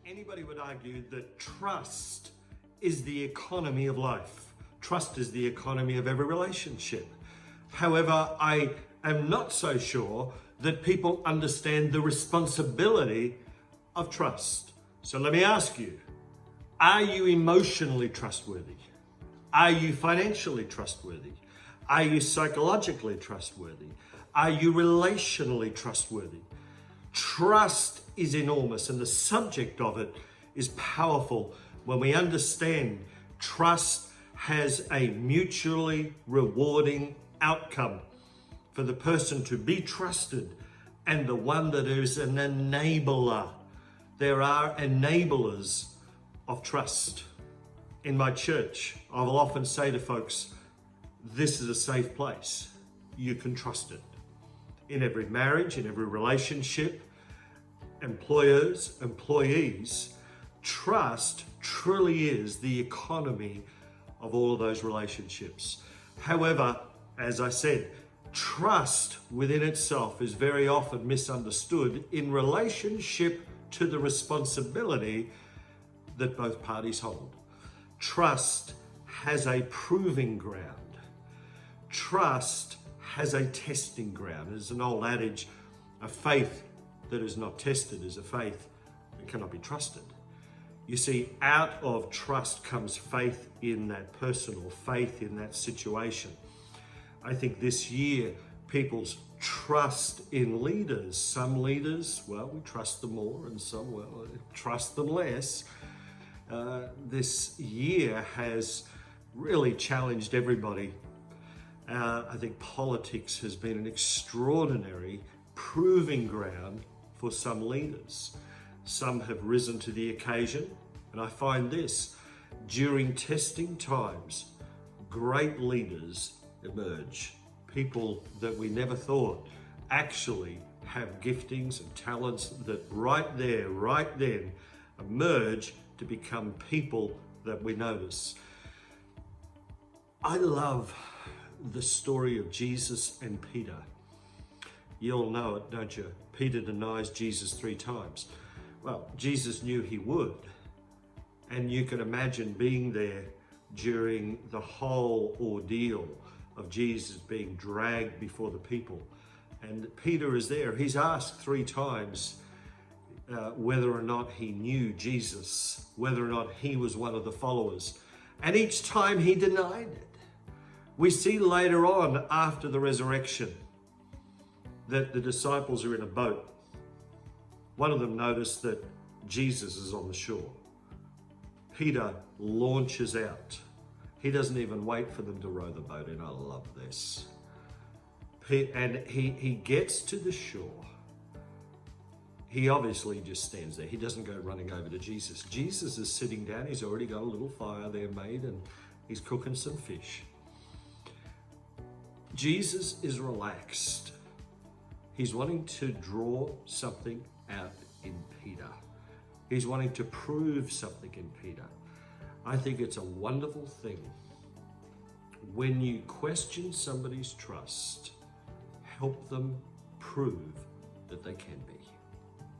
Anybody would argue that trust is the economy of life. Trust is the economy of every relationship. However, I am not so sure that people understand the responsibility of trust. So let me ask you, are you emotionally trustworthy? Are you financially trustworthy? Are you psychologically trustworthy? Are you relationally trustworthy? Trust is enormous, and the subject of it is powerful when we understand trust has a mutually rewarding outcome for the person to be trusted and the one that is an enabler. There are enablers of trust. In my church, I will often say to folks, this is a safe place. You can trust it. In every marriage, in every relationship, employers, employees, trust truly is the economy of all of those relationships. However, as I said, trust within itself is very often misunderstood in relationship to the responsibility that both parties hold. Trust has a proving ground. Trust has a testing ground. There's an old adage, a faith that is not tested is a faith that cannot be trusted. You see, out of trust comes faith in that person or faith in that situation. I think this year, people's trust in leaders, some leaders, well, we trust them more, and some, well, trust them less. This year has really challenged everybody. I think politics has been an extraordinary proving ground for some leaders. Some have risen to the occasion, and I find this, during testing times, great leaders emerge. People that we never thought actually have giftings and talents that right there, right then, emerge to become people that we notice. I love the story of Jesus and Peter. You all know it, don't you? Peter denies Jesus 3 times. Well, Jesus knew he would. And you can imagine being there during the whole ordeal of Jesus being dragged before the people. And Peter is there. He's asked 3 times whether or not he knew Jesus, whether or not he was one of the followers. And each time he denied it. We see later on, after the resurrection, that the disciples are in a boat. One of them noticed that Jesus is on the shore. Peter launches out. He doesn't even wait for them to row the boat in. I love this. And he gets to the shore. He obviously just stands there. He doesn't go running over to Jesus. Jesus is sitting down. He's already got a little fire there made, and he's cooking some fish. Jesus is relaxed. He's wanting to draw something out in Peter. He's wanting to prove something in Peter. I think it's a wonderful thing when you question somebody's trust, help them prove that they can be.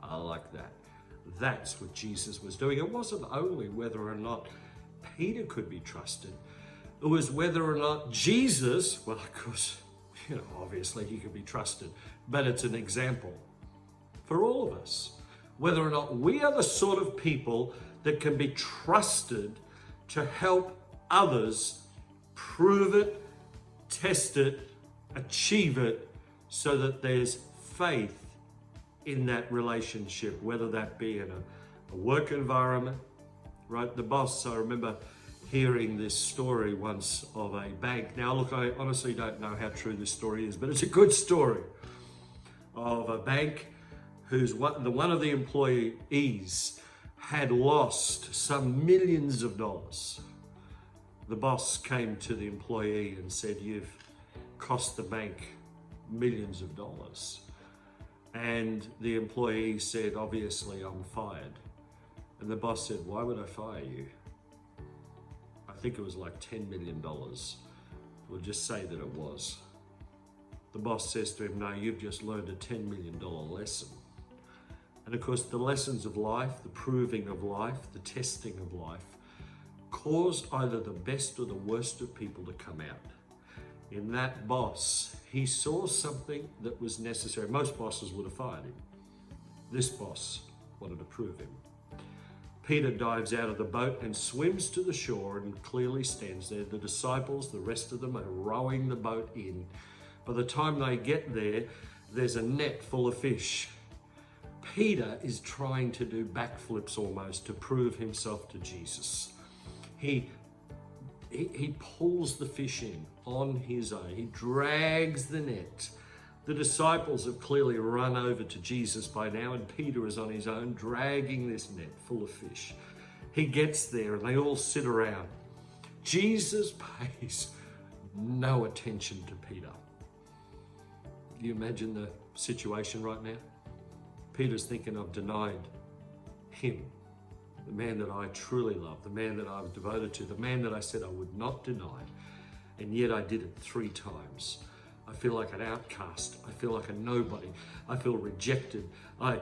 I like that. That's what Jesus was doing. It wasn't only whether or not Peter could be trusted. It was whether or not Jesus, well, of course, obviously he could be trusted, but it's an example for all of us. Whether or not we are the sort of people that can be trusted to help others prove it, test it, achieve it, so that there's faith in that relationship, whether that be in a work environment, right? The boss, I remember hearing this story once of a bank. Now, look, I honestly don't know how true this story is, but it's a good story of a bank whose one of the employees had lost some millions of dollars. The boss came to the employee and said, "You've cost the bank millions of dollars." And the employee said, "Obviously, I'm fired." And the boss said, "Why would I fire you?" I think it was like $10 million. We'll just say that it was. The boss says to him, "No, you've just learned a $10 million lesson." And of course, the lessons of life, the proving of life, the testing of life, cause either the best or the worst of people to come out. In that boss, he saw something that was necessary. Most bosses would have fired him. This boss wanted to prove him. Peter dives out of the boat and swims to the shore and clearly stands there. The disciples, the rest of them, are rowing the boat in. By the time they get there, there's a net full of fish. Peter is trying to do backflips almost to prove himself to Jesus. He pulls the fish in on his own. He drags the net. The disciples have clearly run over to Jesus by now, and Peter is on his own, dragging this net full of fish. He gets there and they all sit around. Jesus pays no attention to Peter. Can you imagine the situation right now? Peter's thinking, I've denied him, the man that I truly love, the man that I was devoted to, the man that I said I would not deny, and yet I did it 3 times. I feel like an outcast. I feel like a nobody. I feel rejected. I've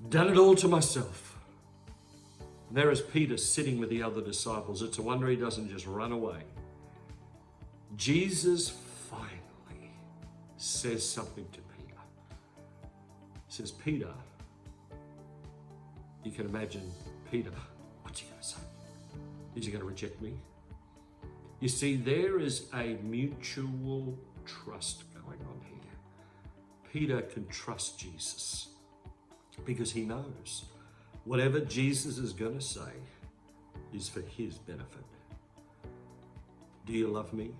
done it all to myself. And there is Peter sitting with the other disciples. It's a wonder he doesn't just run away. Jesus finally says something to Peter. He says, Peter, you can imagine Peter, what's he going to say? Is he going to reject me? You see, there is a mutual trust going on here. Peter can trust Jesus because he knows whatever Jesus is going to say is for his benefit. Do you love me?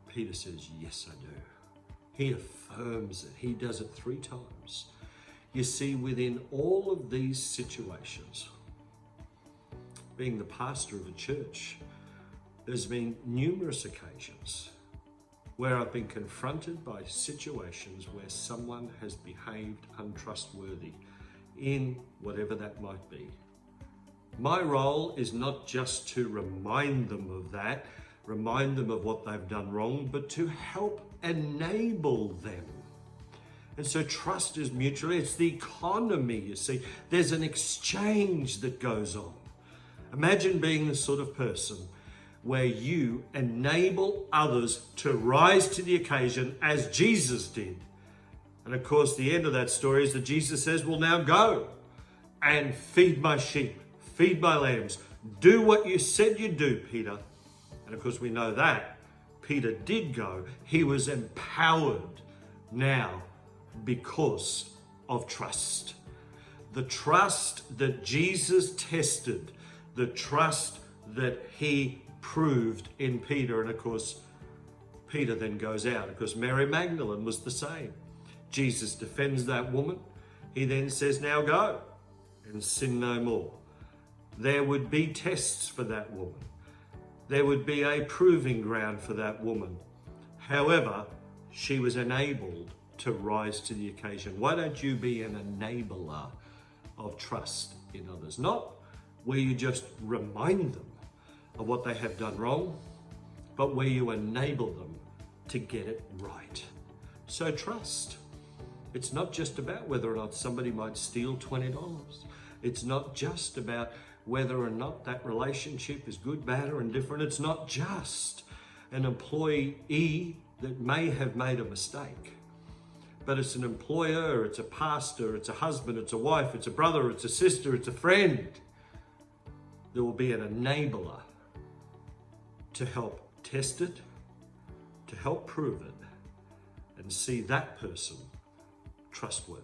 Peter says, yes, I do. He affirms it. He does it 3 times. You see, within all of these situations, being the pastor of a church, there's been numerous occasions where I've been confronted by situations where someone has behaved untrustworthy in whatever that might be. My role is not just to remind them of that, remind them of what they've done wrong, but to help enable them. And so trust is mutual. It's the economy, you see. There's an exchange that goes on. Imagine being the sort of person where you enable others to rise to the occasion as Jesus did. And of course, the end of that story is that Jesus says, well, now go and feed my sheep, feed my lambs. Do what you said you'd do, Peter. And of course, we know that Peter did go. He was empowered now because of trust. The trust that Jesus tested, the trust that he proved in Peter. And of course, Peter then goes out. Of course, Mary Magdalene was the same. Jesus defends that woman. He then says, now go and sin no more. There would be tests for that woman. There would be a proving ground for that woman. However, she was enabled to rise to the occasion. Why don't you be an enabler of trust in others? Not where you just remind them of what they have done wrong, but where you enable them to get it right. So trust. It's not just about whether or not somebody might steal $20. It's not just about whether or not that relationship is good, bad, or indifferent. It's not just an employee that may have made a mistake, but it's an employer, it's a pastor, it's a husband, it's a wife, it's a brother, it's a sister, it's a friend. There will be an enabler to help test it, to help prove it, and see that person trustworthy.